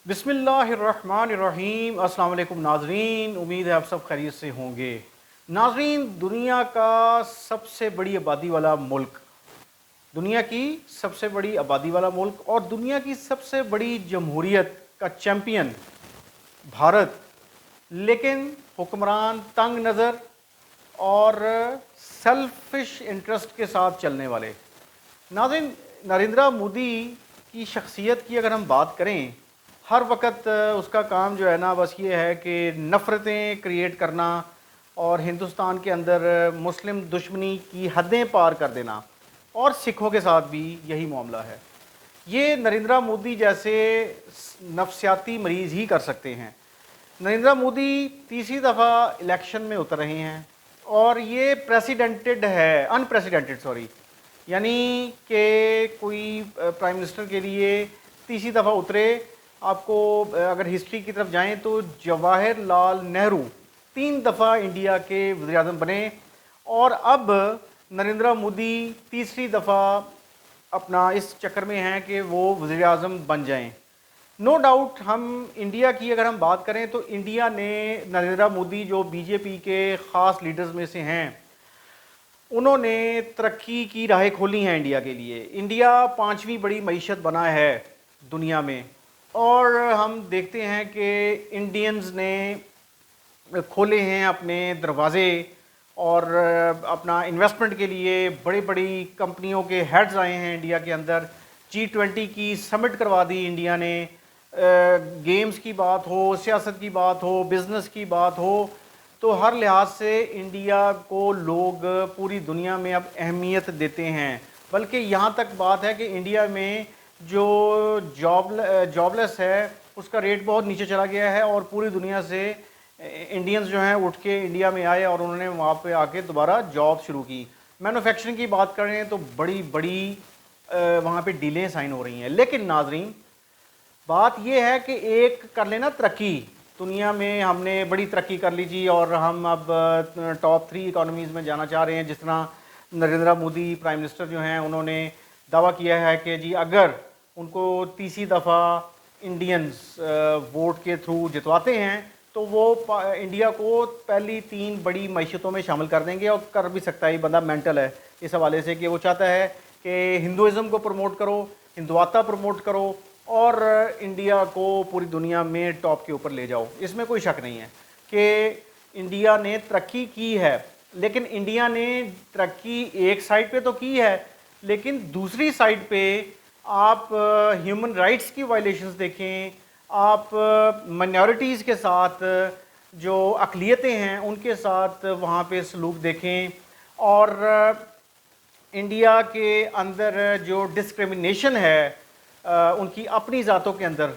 बिस्मिल्लाहिर्रहमानिर्रहीम। अस्सलाम वालेकुम नाजरीन, उम्मीद है आप सब खैरियत से होंगे। नाजरीन, दुनिया का सबसे बड़ी आबादी वाला मुल्क, दुनिया की सबसे बड़ी आबादी वाला मुल्क और दुनिया की सबसे बड़ी जमहूरियत का चैम्पियन भारत, लेकिन हुक्मरान तंग नज़र और सेल्फिश इंटरेस्ट के साथ चलने वाले। नाज़रीन, नरेंद्र मोदी की शख्सियत की अगर हम बात करें, हर वक्त उसका काम जो है ना बस ये है कि नफ़रतें क्रिएट करना और हिंदुस्तान के अंदर मुस्लिम दुश्मनी की हदें पार कर देना, और सिखों के साथ भी यही मामला है। ये नरेंद्र मोदी जैसे नफसियाती मरीज़ ही कर सकते हैं। नरेंद्र मोदी तीसरी दफ़ा इलेक्शन में उतर रहे हैं और ये प्रेसिडेंटेड है, अनप्रेसिडेंटेड सॉरी, यानी कि कोई प्राइम मिनिस्टर के लिए तीसरी दफ़ा उतरे। आपको अगर हिस्ट्री की तरफ जाएं तो जवाहरलाल नेहरू 3 दफ़ा इंडिया के वज़ीर आज़म बने, और अब नरेंद्र मोदी तीसरी दफ़ा अपना इस चक्कर में हैं कि वो वज़ीर आज़म बन जाएं। नो डाउट हम इंडिया की अगर हम बात करें तो इंडिया ने नरेंद्र मोदी जो बीजेपी के ख़ास लीडर्स में से हैं, उन्होंने तरक्की की राहें खोली हैं इंडिया के लिए। इंडिया 5वीं बड़ी मईशत बना है दुनिया में, और हम देखते हैं कि इंडियंस ने खोले हैं अपने दरवाज़े, और अपना इन्वेस्टमेंट के लिए बड़ी बड़ी कंपनियों के हेड्स आए हैं इंडिया के अंदर। G20 की समिट करवा दी इंडिया ने। गेम्स की बात हो, सियासत की बात हो, बिज़नेस की बात हो, तो हर लिहाज से इंडिया को लोग पूरी दुनिया में अब अहमियत देते हैं। बल्कि यहाँ तक बात है कि इंडिया में जो जॉबलेस है उसका रेट बहुत नीचे चला गया है, और पूरी दुनिया से इंडियंस जो हैं उठ के इंडिया में आए और उन्होंने वहाँ पे आके दोबारा जॉब शुरू की। मैन्युफैक्चरिंग की बात करें तो बड़ी बड़ी वहाँ पे डीलें साइन हो रही हैं। लेकिन नाजरीन, बात यह है कि एक कर लेना तरक्की, दुनिया में हमने बड़ी तरक्की कर ली जी और हम अब टॉप 3 इकोनॉमीज़ में जाना चाह रहे हैं। जिस तरह नरेंद्र मोदी प्राइम मिनिस्टर जो हैं उन्होंने दावा किया है कि जी अगर उनको तीसरी दफ़ा इंडियंस वोट के थ्रू जितवाते हैं तो वो इंडिया को पहली 3 बड़ी मईशतों में शामिल कर देंगे। और कर भी सकता है, ये बंदा मेंटल है इस हवाले से कि वो चाहता है कि हिंदुइज़्म को प्रमोट करो, हिंदुआता प्रमोट करो और इंडिया को पूरी दुनिया में टॉप के ऊपर ले जाओ। इसमें कोई शक नहीं है कि इंडिया ने तरक्की की है, लेकिन इंडिया ने तरक्की एक साइड पे तो की है, लेकिन दूसरी साइड पे आप ह्यूमन राइट्स की वायलेशंस देखें, आप माइनॉरिटीज़ के साथ जो अक़लियतें हैं उनके साथ वहाँ पे सलूक देखें, और इंडिया के अंदर जो डिस्क्रिमिनेशन है उनकी अपनी ज़ातों के अंदर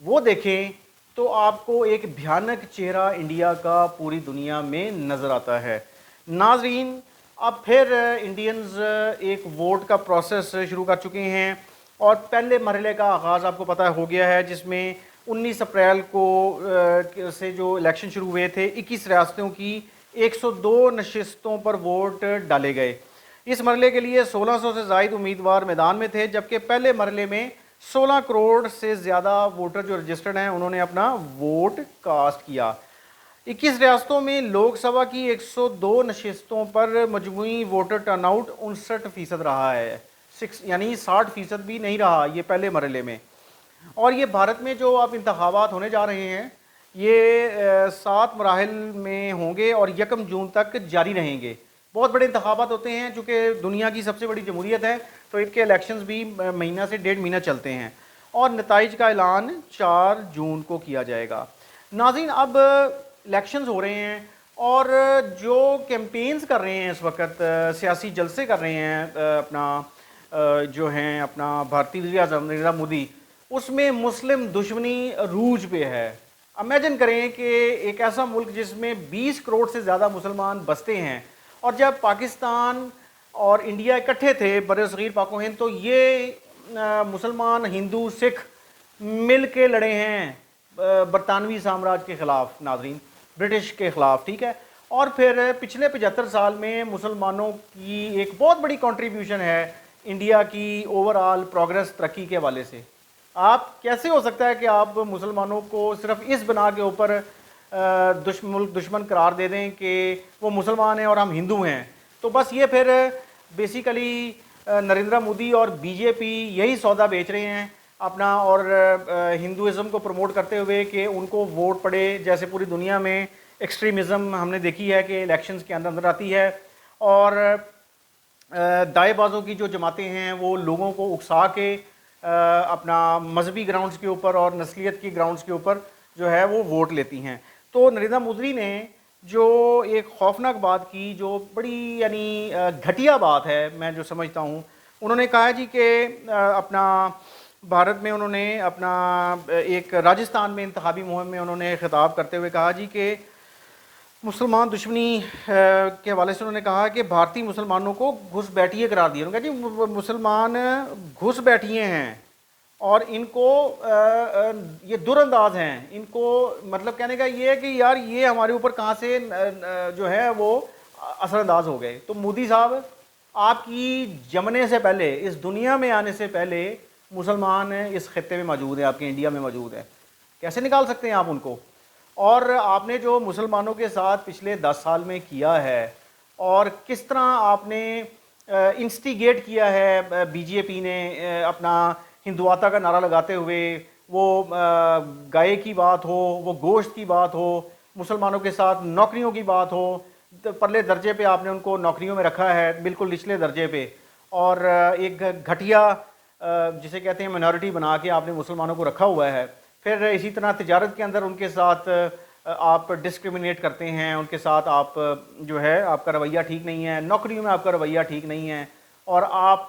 वो देखें, तो आपको एक भयानक चेहरा इंडिया का पूरी दुनिया में नज़र आता है। नाज़रीन, अब फिर इंडियंस एक वोट का प्रोसेस शुरू कर चुके हैं, और पहले मरहले का आगाज़ आपको पता हो गया है, जिसमें 19 अप्रैल को से जो इलेक्शन शुरू हुए थे 21 रियासतों की 102 नशिस्तों पर वोट डाले गए। इस मरहले के लिए 1600 से ज़ायद उम्मीदवार मैदान में थे, जबकि पहले मरहले में 16 करोड़ से ज़्यादा वोटर जो रजिस्टर्ड हैं उन्होंने अपना वोट कास्ट किया। 21 रियासतों में लोकसभा की 102 नशिस्तों पर मजमूई वोटर टर्नआउट 59% रहा है, यानी 60% भी नहीं रहा ये पहले मरहले में। और ये भारत में जो अब इंतखाबात होने जा रहे हैं ये 7 मराहिल में होंगे और 1 जून तक जारी रहेंगे। बहुत बड़े इंतखाबात होते हैं, चूँकि दुनिया की सबसे बड़ी जमहूरियत है तो इनके इलेक्शंस भी महीना से 1.5 महीना चलते हैं, और नताइज का ऐलान 4 जून को किया जाएगा। नाज़रीन, अब इलेक्शंस हो रहे हैं और जो कैंपेन्स कर रहे हैं इस वक्त, सियासी जलसे कर रहे हैं अपना जो हैं अपना भारतीय वज़ीर आज़म नरेंद्र मोदी, उसमें मुस्लिम दुश्मनी रूज पे है। इमेजिन करें कि एक ऐसा मुल्क जिसमें 20 करोड़ से ज़्यादा मुसलमान बसते हैं, और जब पाकिस्तान और इंडिया इकट्ठे थे बरसगीर पाक व हिंद, तो ये मुसलमान हिंदू सिख मिल के लड़े हैं बरतानवी साम्राज्य के ख़िलाफ़, नाज़रीन, ब्रिटिश के ख़िलाफ़, ठीक है। और फिर पिछले 75 साल में मुसलमानों की एक बहुत बड़ी कंट्रीब्यूशन है इंडिया की ओवरऑल प्रोग्रेस तरक्की के हवाले से। आप कैसे हो सकता है कि आप मुसलमानों को सिर्फ इस बना के ऊपर दुश्मन करार दे दें कि वो मुसलमान हैं और हम हिंदू हैं? तो बस ये फिर बेसिकली नरेंद्र मोदी और बीजेपी यही सौदा बेच रहे हैं अपना, और हिंदुज़म को प्रमोट करते हुए कि उनको वोट पड़े। जैसे पूरी दुनिया में एक्सट्रीमिज़म हमने देखी है कि इलेक्शंस के अंदर अंदर आती है, और दाएं बाजों की जो जमातें हैं वो लोगों को उकसा के अपना मजहबी ग्राउंड्स के ऊपर और नस्लियत की ग्राउंड्स के ऊपर जो है वो वोट लेती हैं। तो नरेंद्र मोदी ने जो एक खौफनाक बात की, जो बड़ी यानी घटिया बात है मैं जो समझता हूँ, उन्होंने कहा जी कि अपना भारत में उन्होंने अपना एक राजस्थान में इंतखाबी मुहिम में उन्होंने खिताब करते हुए कहा जी कि मुसलमान दुश्मनी के हवाले से उन्होंने कहा कि भारतीय मुसलमानों को घुसपैठिए करार दिया। उन्होंने कहा जी मुसलमान घुसपैठिए हैं और इनको ये दुरंदाज हैं, इनको मतलब कहने का ये है कि यार ये हमारे ऊपर कहाँ से जो है वो असरअंदाज हो गए। तो मोदी साहब, आपकी जमने से पहले, इस दुनिया में आने से पहले मुसलमान इस खत्ते में मौजूद है, आपके इंडिया में मौजूद है, कैसे निकाल सकते हैं आप उनको? और आपने जो मुसलमानों के साथ पिछले 10 साल में किया है और किस तरह आपने इंस्टिगेट किया है बीजेपी ने अपना हिंदुआता का नारा लगाते हुए, वो गाय की बात हो, वो गोश्त की बात हो, मुसलमानों के साथ नौकरियों की बात हो, तो परले दर्जे पे आपने उनको नौकरियों में रखा है, बिल्कुल निचले दर्जे पे, और एक घटिया जिसे कहते हैं माइनॉरिटी बना के आपने मुसलमानों को रखा हुआ है। फिर इसी तरह तिजारत के अंदर उनके साथ आप डिस्क्रिमिनेट करते हैं, उनके साथ आप जो है आपका रवैया ठीक नहीं है, नौकरियों में आपका रवैया ठीक नहीं है, और आप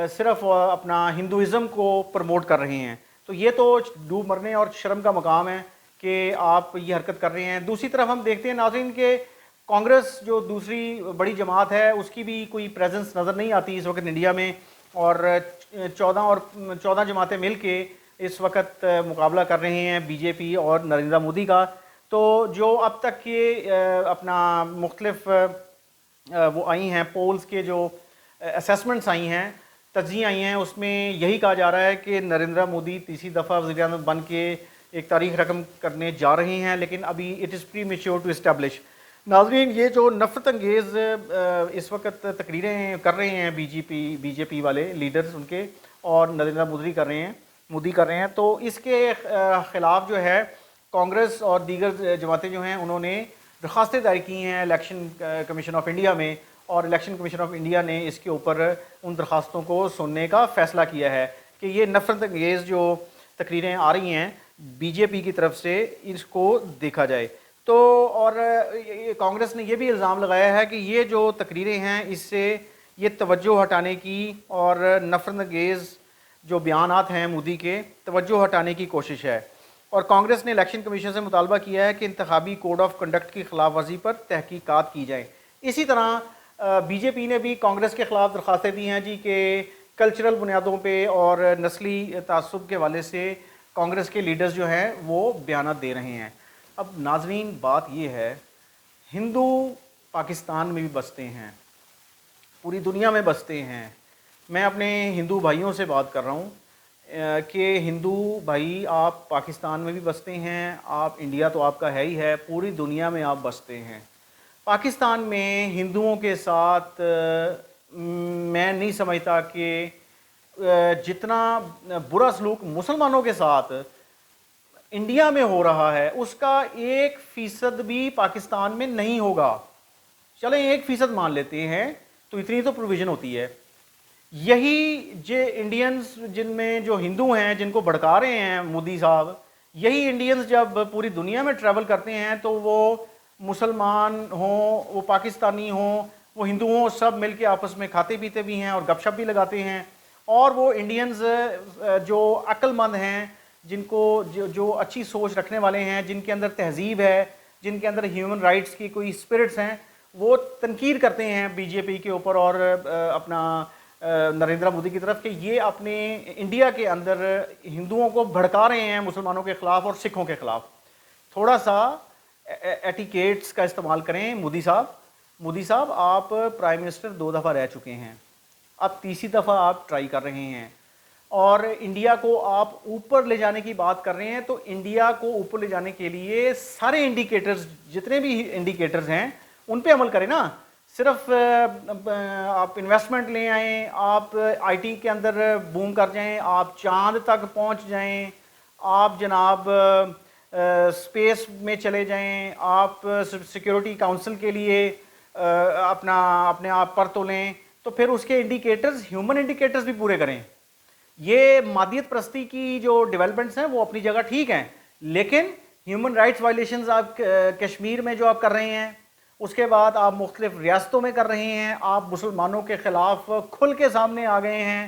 सिर्फ अपना हिंदुइज़म को प्रमोट कर रहे हैं। तो ये तो डूब मरने और शर्म का मकाम है कि आप ये हरकत कर रहे हैं। दूसरी तरफ हम देखते हैं नाज़रीन के कांग्रेस जो दूसरी बड़ी जमात है उसकी भी कोई प्रेजेंस नज़र नहीं आती इस वक्त इंडिया में, और 14 जमातें मिल के इस वक्त मुकाबला कर रहे हैं बीजेपी और नरेंद्र मोदी का। तो जो अब तक के अपना मुख्तलिफ वो आई हैं पोल्स के जो असेसमेंट्स आई हैं, तज्ज़िया आई हैं, उसमें यही कहा जा रहा है कि नरेंद्र मोदी तीसरी दफ़ा वज़ीर-ए-आज़म बन के एक तारीख रकम करने जा रहे हैं, लेकिन अभी it is premature to establish. नाज़रीन, ये जो नफ़रत अंगेज़ इस वक्त तकरीरें कर रहे हैं बीजेपी वाले लीडर्स उनके, और नरेंद्र मोदी कर रहे हैं, तो इसके ख़िलाफ़ जो है कांग्रेस और दीगर जमातें जो हैं उन्होंने दरख्वास्तें दायर की हैं इलेक्शन कमीशन ऑफ इंडिया में, और इलेक्शन कमीशन ऑफ इंडिया ने इसके ऊपर उन दरख्वास्तों को सुनने का फ़ैसला किया है कि ये नफ़रत अंगेज़ जो तकरीरें आ रही हैं बीजेपी की तरफ से, इसको देखा जाए। तो और कांग्रेस ने यह भी इल्ज़ाम लगाया है कि ये जो तकरीरें हैं इससे ये तवज्जो हटाने की और नफ़रत अंगेज़ जो बयानात हैं मोदी के, तवज्जो हटाने की कोशिश है। और कांग्रेस ने इलेक्शन कमीशन से मुतालबा किया है कि इंतखाबी कोड ऑफ कंडक्ट की खिलाफ वर्जी पर तहकीकात की जाएँ। इसी तरह बीजेपी ने भी कांग्रेस के ख़िलाफ़ दरख्वास्तें दी हैं जी कि कल्चरल बुनियादों पे और नस्ली तासुब के हवाले से कांग्रेस के लीडर्स जो हैं वो बयानात दे रहे हैं। अब नाज़रीन, बात ये है, हिंदू पाकिस्तान में भी बसते हैं, पूरी दुनिया में बसते हैं। मैं अपने हिंदू भाइयों से बात कर रहा हूँ कि हिंदू भाई, आप पाकिस्तान में भी बसते हैं, आप इंडिया तो आपका है ही है, पूरी दुनिया में आप बसते हैं। पाकिस्तान में हिंदुओं के साथ मैं नहीं समझता कि जितना बुरा सलूक मुसलमानों के साथ इंडिया में हो रहा है उसका 1% भी पाकिस्तान में नहीं होगा। चलें 1% मान लेते हैं, तो इतनी तो प्रोविज़न होती है। यही जो इंडियंस जिनमें जो हिंदू हैं जिनको भड़का रहे हैं मोदी साहब, यही इंडियंस जब पूरी दुनिया में ट्रैवल करते हैं तो वो मुसलमान हों, वो पाकिस्तानी हों, वो हिंदू हों, सब मिल के आपस में खाते पीते भी हैं और गपशप भी लगाते हैं। और वो इंडियंस जो अक्लमंद हैं, जिनको जो अच्छी सोच रखने वाले हैं, जिनके अंदर तहजीब है, जिनके अंदर ह्यूमन राइट्स की कोई स्पिरिट्स हैं, वो तनकीर करते हैं बीजेपी के ऊपर और अपना नरेंद्र मोदी की तरफ कि ये अपने इंडिया के अंदर हिंदुओं को भड़का रहे हैं मुसलमानों के ख़िलाफ़ और सिखों के ख़िलाफ़। थोड़ा सा एटिकेट्स का इस्तेमाल करें मोदी साहब, आप प्राइम मिनिस्टर 2 दफ़ा रह चुके हैं, अब तीसरी दफ़ा आप ट्राई कर रहे हैं, اور انڈیا کو آپ اوپر لے جانے کی بات کر رہے ہیں، تو انڈیا کو اوپر لے جانے کے لیے سارے انڈیکیٹرز، جتنے بھی انڈیکیٹرز ہیں ان پہ عمل کریں نا. صرف آپ انویسٹمنٹ لے آئیں، آپ آئی ٹی کے اندر بوم کر جائیں، آپ چاند تک پہنچ جائیں، آپ جناب اسپیس میں چلے جائیں، آپ سیکیورٹی کاؤنسل کے لیے اپنے آپ پر تولیں، تو پھر اس کے انڈیکیٹرز، ہیومن انڈیکیٹرز بھی پورے کریں. یہ مادیت پرستی کی جو ڈیولپمنٹس ہیں وہ اپنی جگہ ٹھیک ہیں، لیکن ہیومن رائٹس وائلیشنز آپ کشمیر میں جو آپ کر رہے ہیں، اس کے بعد آپ مختلف ریاستوں میں کر رہے ہیں، آپ مسلمانوں کے خلاف کھل کے سامنے آ گئے ہیں،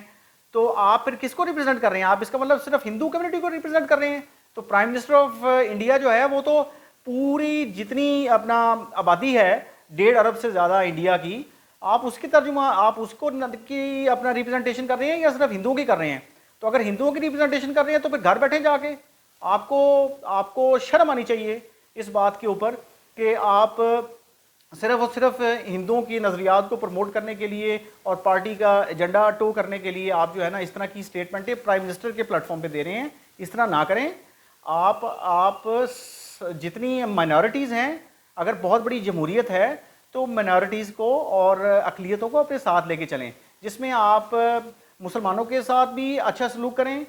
تو آپ پھر کس کو ریپرزینٹ کر رہے ہیں؟ آپ اس کا مطلب صرف ہندو کمیونٹی کو ریپرزینٹ کر رہے ہیں؟ تو پرائم منسٹر آف انڈیا جو ہے وہ تو پوری جتنی اپنا آبادی ہے 1.5 ارب سے زیادہ انڈیا کی، آپ اس کی ترجمہ، آپ اس کو کی اپنا ریپرزنٹیشن کر رہے ہیں یا صرف ہندوؤں کی کر رہے ہیں؟ تو اگر ہندوؤں کی ریپرزنٹیشن کر رہے ہیں تو پھر گھر بیٹھے جا کے آپ کو شرم آنی چاہیے اس بات کے اوپر کہ آپ صرف اور صرف ہندوؤں کی نظریات کو پروموٹ کرنے کے لیے اور پارٹی کا ایجنڈا ٹو کرنے کے لیے آپ جو ہے نا اس طرح کی اسٹیٹمنٹیں پرائم منسٹر کے پلیٹ فارم پہ دے رہے ہیں. اس طرح نہ کریں. آپ جتنی مائنورٹیز ہیں، اگر بہت بڑی جمہوریت ہے تو مائنورٹیز کو اور اقلیتوں کو اپنے ساتھ لے کے چلیں، جس میں آپ مسلمانوں کے ساتھ بھی اچھا سلوک کریں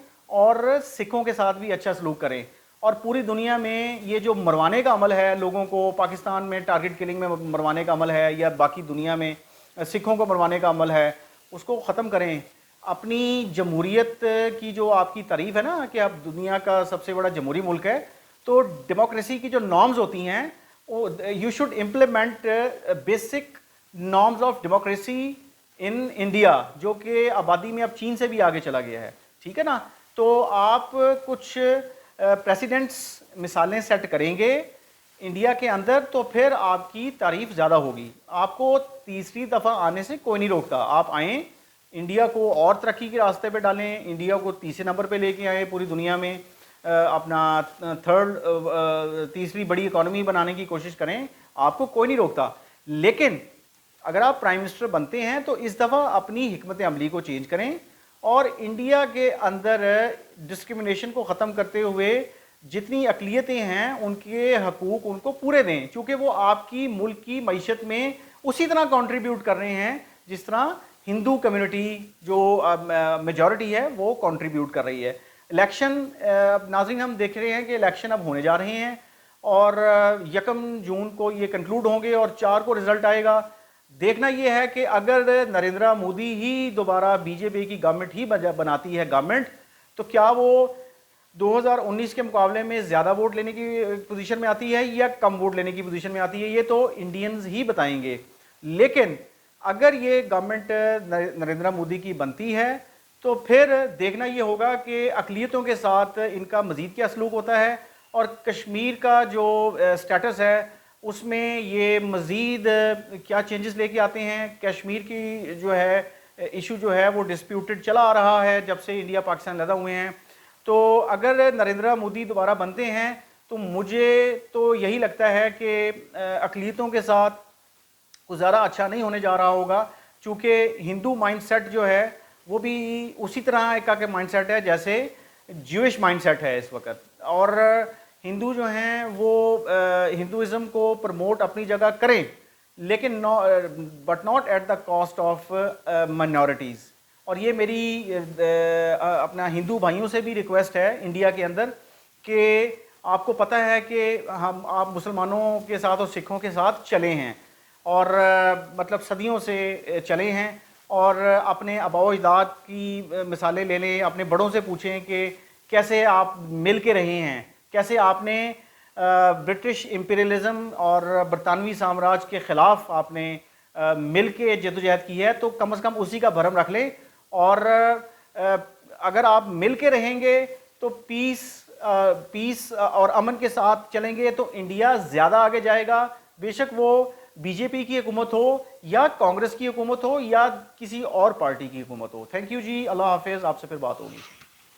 اور سکھوں کے ساتھ بھی اچھا سلوک کریں. اور پوری دنیا میں یہ جو مروانے کا عمل ہے لوگوں کو، پاکستان میں ٹارگٹ کلنگ میں مروانے کا عمل ہے یا باقی دنیا میں سکھوں کو مروانے کا عمل ہے، اس کو ختم کریں. اپنی جمہوریت کی جو آپ کی تعریف ہے نا کہ اب دنیا کا سب سے بڑا جمہوری ملک ہے، تو ڈیموکریسی کی جو نارمز ہوتی ہیں you should implement basic norms of democracy in India, جو کہ آبادی میں اب چین سے بھی آگے چلا گیا ہے. ٹھیک ہے نا؟ تو آپ کچھ پریسیڈنٹس مثالیں سیٹ کریں گے انڈیا کے اندر تو پھر آپ کی تعریف زیادہ ہوگی. آپ کو تیسری دفعہ آنے سے کوئی نہیں روکتا. آپ آئیں، انڈیا کو اور ترقی کے راستے پہ ڈالیں، انڈیا کو تیسرے نمبر پہ لے کے آئیں پوری دنیا میں، اپنا تیسری بڑی اکانومی بنانے کی کوشش کریں، آپ کو کوئی نہیں روکتا. لیکن اگر آپ پرائم منسٹر بنتے ہیں تو اس دفعہ اپنی حکمت عملی کو چینج کریں اور انڈیا کے اندر ڈسکرمنیشن کو ختم کرتے ہوئے جتنی اقلیتیں ہیں ان کے حقوق ان کو پورے دیں، چونکہ وہ آپ کی ملک کی معیشت میں اسی طرح کنٹریبیوٹ کر رہے ہیں جس طرح ہندو کمیونٹی جو میجورٹی ہے وہ کنٹریبیوٹ کر رہی ہے. الیکشن ناظرین ہم دیکھ رہے ہیں کہ الیکشن اب ہونے جا رہے ہیں اور 1 جون کو یہ کنکلوڈ ہوں گے اور 4 کو رزلٹ آئے گا. دیکھنا یہ ہے کہ اگر نریندر مودی ہی دوبارہ بی جے پی کی گورنمنٹ ہی بناتی ہے گورنمنٹ، تو کیا وہ 2019 کے مقابلے میں زیادہ ووٹ لینے کی پوزیشن میں آتی ہے یا کم ووٹ لینے کی پوزیشن میں آتی ہے، یہ تو انڈینز ہی بتائیں گے. لیکن اگر یہ گورنمنٹ نریندر مودی کی بنتی ہے تو پھر دیکھنا یہ ہوگا کہ اقلیتوں کے ساتھ ان کا مزید کیا سلوک ہوتا ہے اور کشمیر کا جو سٹیٹس ہے اس میں یہ مزید کیا چینجز لے کے آتے ہیں. کشمیر کی جو ہے ایشو جو ہے وہ ڈسپیوٹڈ چلا آ رہا ہے جب سے انڈیا پاکستان علیحدہ ہوئے ہیں. تو اگر نریندر مودی دوبارہ بنتے ہیں تو مجھے تو یہی لگتا ہے کہ اقلیتوں کے ساتھ گزارا اچھا نہیں ہونے جا رہا ہوگا، چونکہ ہندو مائنڈ سیٹ جو ہے وہ بھی اسی طرح ایک کا مائنڈ سیٹ ہے جیسے جیوش مائنڈ سیٹ ہے اس وقت. اور ہندو جو ہیں وہ ہندوازم کو پروموٹ اپنی جگہ کریں لیکن but not at the cost of minorities. اور یہ میری اپنا ہندو بھائیوں سے بھی ریکویسٹ ہے انڈیا کے اندر کہ آپ کو پتہ ہے کہ آپ مسلمانوں کے ساتھ اور سکھوں کے ساتھ چلے ہیں اور مطلب صدیوں سے چلے ہیں، اور اپنے آباء و اجداد کی مثالیں لے لیں، اپنے بڑوں سے پوچھیں کہ کیسے آپ مل کے رہے ہیں، کیسے آپ نے برٹش امپیریلزم اور برطانوی سامراج کے خلاف آپ نے مل کے جدوجہد کی ہے. تو کم از کم اسی کا بھرم رکھ لیں، اور اگر آپ مل کے رہیں گے تو پیس اور امن کے ساتھ چلیں گے تو انڈیا زیادہ آگے جائے گا. بے شک وہ بی جے پی کی حکومت ہو یا کانگریس کی حکومت ہو یا کسی اور پارٹی کی حکومت ہو. تھینک یو جی، اللہ حافظ، آپ سے پھر بات ہوگی.